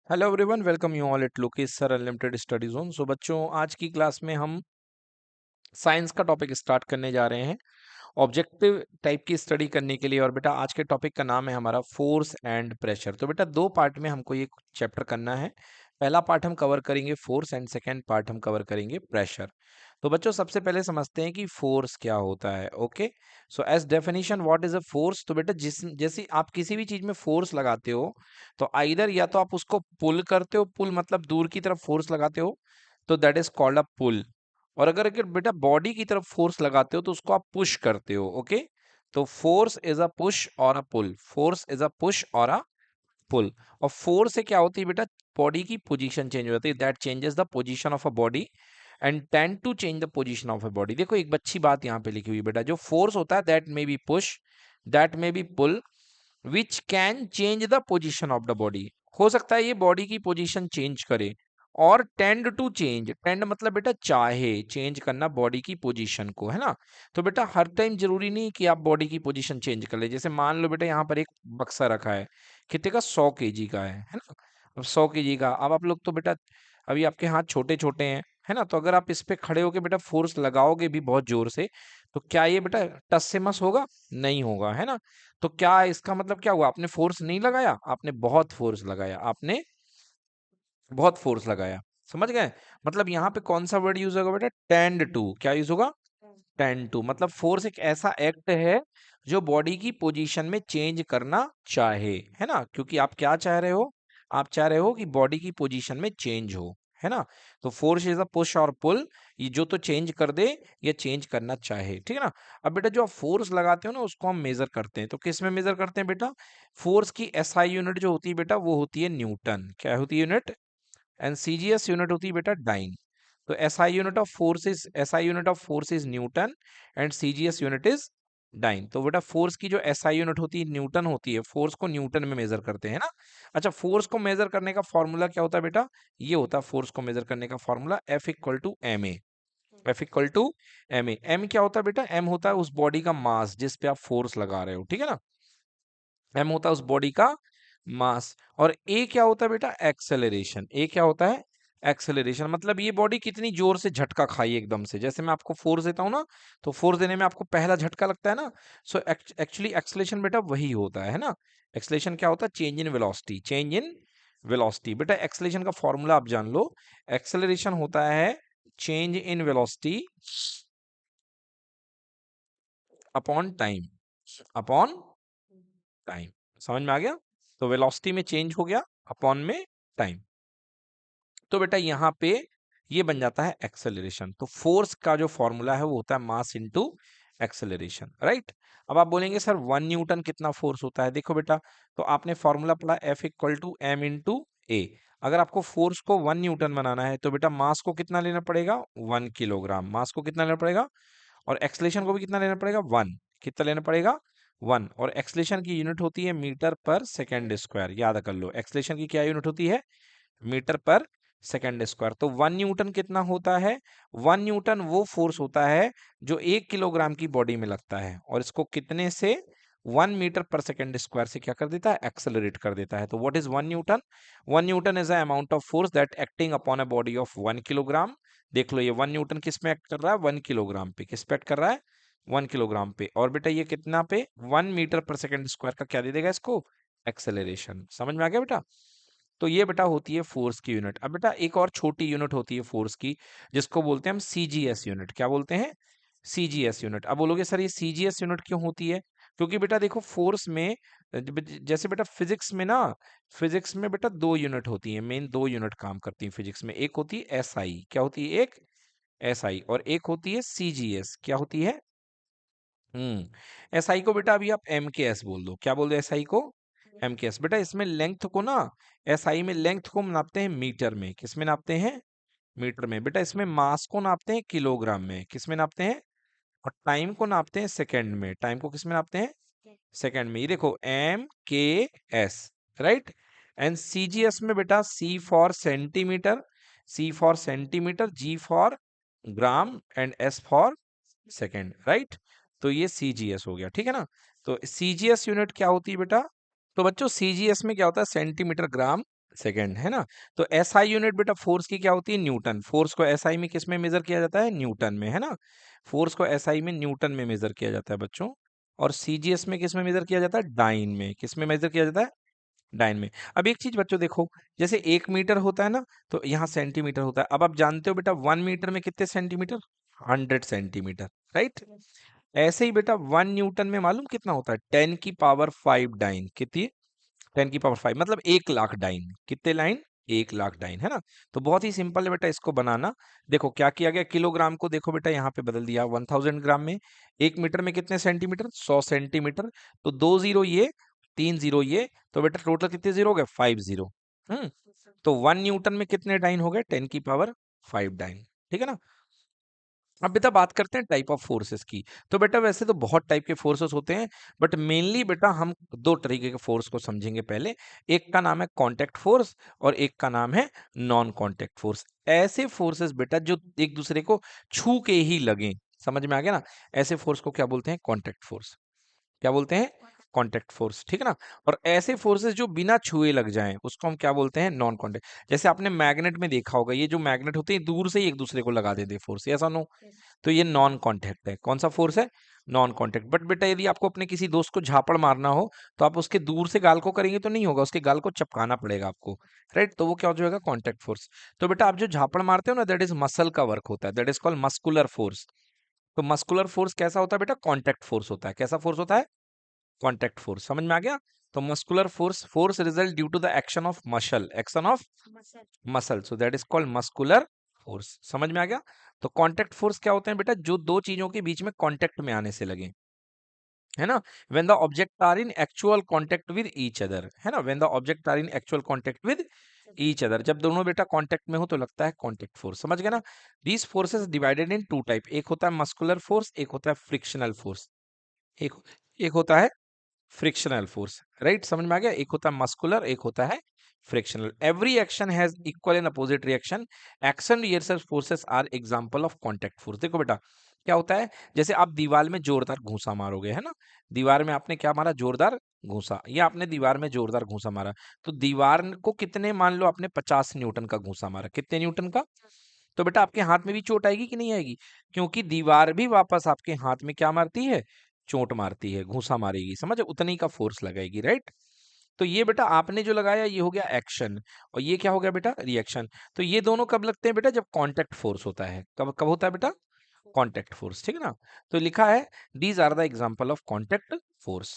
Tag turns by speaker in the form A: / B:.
A: Hello everyone, welcome you all at Lokesh sir unlimited study zone. So बच्चों, आज की class में हम साइंस का टॉपिक स्टार्ट करने जा रहे हैं ऑब्जेक्टिव टाइप की स्टडी करने के लिए। और बेटा आज के टॉपिक का नाम है हमारा फोर्स एंड प्रेशर। तो बेटा दो पार्ट में हमको ये चैप्टर करना है। पहला पार्ट हम कवर करेंगे फोर्स एंड सेकेंड पार्ट हम कवर करेंगे प्रेशर। तो बच्चों सबसे पहले समझते हैं कि फोर्स क्या होता है। Okay, so as definition what is a force. तो बेटा जैसे आप किसी भी चीज में फोर्स लगाते हो तो आइदर या तो आप उसको पुल करते हो, पुल मतलब दूर की तरफ फोर्स लगाते हो, तो दैट इज कॉल्ड अ पुल। और अगर अगर बेटा बॉडी की तरफ फोर्स लगाते हो तो उसको आप पुश करते हो। ओके, तो फोर्स इज अ पुश और अ पुल, फोर्स इज अ पुश और अ पुल। और फोर्स से क्या होती है बेटा, बॉडी की पोजीशन चेंज हो जाती है, that changes the position of a body and tend to change the position of a body. देखो एक अच्छी बात यहाँ पे लिखी हुई है बेटा, जो फोर्स होता है that may be push, that may be pull, which can change the position of the body. हो सकता है ये बॉडी की पोजीशन चेंज करे। और टेंड टू चेंज, टेंड मतलब बेटा चाहे चेंज करना बॉडी की पोजीशन को, है ना। तो बेटा हर टाइम जरूरी नहीं कि आप बॉडी की पोजीशन चेंज कर ले। जैसे मान लो बेटा यहाँ पर एक बक्सा रखा है, कितने का, 100 kg का है ना। अब 100 kg का, अब आप लोग तो बेटा अभी आपके हाथ छोटे छोटे हैं, है ना। तो अगर आप इस पे खड़े होके बेटा फोर्स लगाओगे भी बहुत जोर से, तो क्या ये बेटा टस से मस होगा? नहीं होगा, है ना। तो क्या इसका मतलब क्या हुआ, आपने फोर्स नहीं लगाया, आपने बहुत फोर्स लगाया, आपने बहुत फोर्स लगाया। समझ गए? मतलब यहाँ पे कौन सा वर्ड यूज होगा बेटा, टेंड टू। क्या यूज होगा? Tend to. मतलब फोर्स एक ऐसा एक्ट है जो बॉडी की पोजीशन में चेंज करना चाहे, है ना। क्योंकि आप क्या चाह रहे हो, आप चाह रहे हो कि बॉडी की पोजीशन में चेंज हो, है ना। तो फोर्स इज अ पुश और पुल, ये जो तो चेंज कर दे या चेंज करना चाहे, ठीक है ना। अब बेटा जो आप फोर्स लगाते हो ना उसको हम मेजर करते हैं। तो किस में मेजर करते हैं बेटा? फोर्स की एसआई यूनिट जो होती है बेटा वो होती है न्यूटन। क्या होती है यूनिट? एंड सीजीएस यूनिट होती है बेटा डाइन। तो SI unit of force is newton and CGS unit is dyne. तो बेटा फोर्स की जो एसआई यूनिट होती है न्यूटन होती है, फोर्स को न्यूटन में मेजर करते हैं ना। अच्छा, फोर्स को मेजर करने का फॉर्मूला क्या होता है बेटा? ये होता है फोर्स को मेजर करने का formula, F equal to M A. F equal to M A. M क्या होता है बेटा? एम होता है उस बॉडी का मास जिस पे आप फोर्स लगा रहे हो, ठीक है ना। एम होता है उस बॉडी का मास। और ए क्या होता है बेटा? एक्सेलरेशन। ए क्या होता है? एक्सेलरेशन। मतलब ये बॉडी कितनी जोर से झटका खाई एकदम से। जैसे मैं आपको फोर्स देता हूँ ना, तो फोर्स देने में आपको पहला झटका लगता है ना। सो एक्चुअली एक्सेलरेशन बेटा वही होता है ना। एक्सेलरेशन क्या होता है? Change in velocity, change in velocity. बेटा एक्सेलरेशन का फॉर्मूला आप जान लो, एक्सेलरेशन होता है change in velocity upon time, upon time. समझ में आ गया? तो वेलोसिटी में चेंज हो गया, अपॉन में टाइम। तो बेटा यहाँ पे ये बन जाता है एक्सेलरेशन। तो फोर्स का जो फॉर्मूला है वो होता है मास इनटू एक्सेलरेशन, राइट। अब आप बोलेंगे सर 1 न्यूटन कितना फोर्स होता है? देखो बेटा, तो आपने फॉर्मूला पढ़ा F equal to M into A. अगर आपको फोर्स को 1 न्यूटन बनाना है तो बेटा मास को कितना लेना पड़ेगा? 1 किलोग्राम। मास को कितना लेना पड़ेगा? और एक्सलेशन को भी कितना लेना पड़ेगा? 1। कितना लेना पड़ेगा? 1। और एक्सलेशन की यूनिट होती है मीटर पर सेकेंड स्क्वायर। याद कर लो, एक्सलेशन की क्या यूनिट होती है? मीटर पर सेकेंड स्क्वायर। तो 1 न्यूटन कितना होता है? 1 न्यूटन वो फोर्स होता है जो 1 किलोग्राम की बॉडी में लगता है, और इसको कितने से? 1 मीटर पर सेकेंड स्क्वायर से क्या कर देता है? एक्सेलरेट कर देता है। तो what is 1 Newton? 1 Newton is a amount of force that acting upon a body of 1 kilogram. देख लो, ये 1 न्यूटन किस में एक्ट कर रहा है? 1 किलोग्राम पे। किस पे एक्ट कर रहा है? 1 किलोग्राम पे। और बेटा ये कितना पे? 1 मीटर पर सेकेंड स्क्वायर का क्या दे देगा इसको? एक्सेलरेशन। समझ में आ गया बेटा? तो ये बेटा होती है फोर्स की यूनिट। अब बेटा एक और छोटी यूनिट होती है फोर्स की, जिसको बोलते हैं हम सीजीएस यूनिट। क्या बोलते हैं? CGS unit. अब बोलोगे सर ये सीजीएस यूनिट क्यों होती है? क्योंकि बेटा देखो फोर्स में जैसे बेटा फिजिक्स में ना, फिजिक्स में बेटा दो यूनिट होती है, मेन दो यूनिट काम करती है फिजिक्स में। एक होती है एसआई। क्या होती है? एक एसआई। और एक होती है सीजीएस। क्या होती है? एसआई को बेटा अभी आप एम के एस बोल दो। क्या बोल दो एसआई को? एम के एस। बेटा इसमें लेंथ को ना, एसआई में लेंथ को हम नापते हैं मीटर में। किस में नापते हैं? मीटर में। बेटा इसमें मास को नापते हैं किलोग्राम में। किस में नापते हैं? और टाइम को नापते हैं सेकंड में। टाइम को किस में नापते हैं? सेकंड में। ये देखो एम के एस, राइट। एंड सीजीएस में बेटा C for centimetre, C for centimetre, G for gram and S for second, right. तो ये सीजीएस हो गया, ठीक है ना। तो सीजीएस यूनिट क्या होती है बेटा? तो बच्चों सीजीएस में क्या होता है? सेंटीमीटर ग्राम सेकेंड, है ना। तो एसआई यूनिट बेटा फोर्स की क्या होती है? न्यूटन। फोर्स को एसआई में किस में मेजर किया जाता है? न्यूटन में, है ना। फोर्स को एसआई में न्यूटन में मेजर किया जाता है बच्चों। और सीजीएस में किस में मेजर किया जाता है? डाइन में। किस में मेजर किया जाता है? डाइन में। अब एक चीज बच्चों देखो, जैसे 1 मीटर होता है ना, तो यहाँ सेंटीमीटर होता है। अब आप जानते हो बेटा 1 मीटर में कितने सेंटीमीटर? 100 centimetre, right. ऐसे ही बेटा 1 न्यूटन में मालूम कितना होता है? 10 की पावर 5 डाइन। कितनी? 10 की पावर 5 मतलब 1 लाख डाइन। कितने लाइन? 1 लाख डाइन, है ना। तो बहुत ही सिंपल है बेटा इसको बनाना। देखो क्या किया गया, किलोग्राम को देखो बेटा यहाँ पे बदल दिया 1000 ग्राम में। 1 मीटर में कितने सेंटीमीटर? 100 सेंटीमीटर। तो 2 जीरो ये, 3 जीरो ये, तो बेटा टोटल कितने जीरो हो गए? 5 जीरो। हम्म। तो 1 न्यूटन में कितने डाइन हो गए? 10 की पावर 5 डाइन। ठीक है ना। अब बेटा बात करते हैं टाइप ऑफ फोर्सेस की। तो बेटा वैसे तो बहुत टाइप के फोर्सेस होते हैं, बट मेनली बेटा हम दो तरीके के फोर्स को समझेंगे पहले। एक का नाम है कांटेक्ट फोर्स और एक का नाम है नॉन कांटेक्ट फोर्स। ऐसे फोर्सेस बेटा जो एक दूसरे को छू के ही लगे, समझ में आ गया ना। ऐसे फोर्स को क्या बोलते हैं? Contact force. क्या बोलते हैं? कांटेक्ट फोर्स, ठीक है ना। और ऐसे फोर्सेस जो बिना छुए लग जाएं उसको हम क्या बोलते हैं? Non contact. जैसे आपने मैग्नेट में देखा होगा, ये जो मैग्नेट होते हैं दूर से ही एक दूसरे को लगा देते हैं फोर्स, ऐसा नो। तो ये नॉन कांटेक्ट है। कौन सा फोर्स है? Non contact. बट बेटा यदि आपको अपने किसी दोस्त को झापड़ मारना हो, तो आप उसके दूर से गाल को करेंगे तो नहीं होगा, उसके गाल को चपकाना पड़ेगा आपको, राइट। तो वो क्या हो जाएगा? Contact force. तो बेटा आप जो झापड़ मारते हो ना, दैट इज मसल का वर्क होता है, that is called muscular force. तो मस्कुलर फोर्स कैसा होता है बेटा? कांटेक्ट फोर्स होता है। कैसा फोर्स होता है? Contact force. समझ में आ गया। तो muscular force, force result due to the action of muscle, action of muscle, so that is called muscular force. समझ में आ गया। तो कांटेक्ट फोर्स क्या होते हैं बेटा? जो दो चीजों के बीच में कांटेक्ट में आने से लगे, है ना। When the object are in actual contact with each other, है ना। When the object are in actual contact with each other, जब दोनों बेटा कांटेक्ट में हो तो लगता है कांटेक्ट फोर्स। समझ गए ना। These forces divided into type, एक होता है मस्कुलर फोर्स, एक होता है फ्रिक्शनल फोर्स। एक एक होता है फ्रिक्शनल फोर्स, राइट। समझ में आ गया। एक होता है मस्कुलर, एक होता है frictional. Every action has equal and opposite reaction. Action rehearsal forces are example of contact force. देखो बेटा क्या होता है, जैसे आप दीवार में जोरदार घूंसा मारोगे, है ना। दीवार में आपने क्या मारा? जोरदार घूंसा। या आपने दीवार में जोरदार घूंसा मारा, तो दीवार को कितने, मान लो आपने 50 न्यूटन का घूंसा मारा, कितने न्यूटन का? तो बेटा आपके हाथ में भी चोट आएगी कि नहीं आएगी? क्योंकि दीवार भी वापस आपके हाथ में क्या मारती है? चोट मारती है, घूंसा मारेगी, समझ, उतनी का फोर्स लगाएगी, राइट। तो ये बेटा आपने जो लगाया ये हो गया एक्शन, और ये क्या हो गया बेटा? रिएक्शन। तो ये दोनों कब लगते हैं बेटा? जब कांटेक्ट फोर्स होता है। कब कब होता है बेटा? कांटेक्ट फोर्स, ठीक है ना। तो लिखा है these are the example of contact force.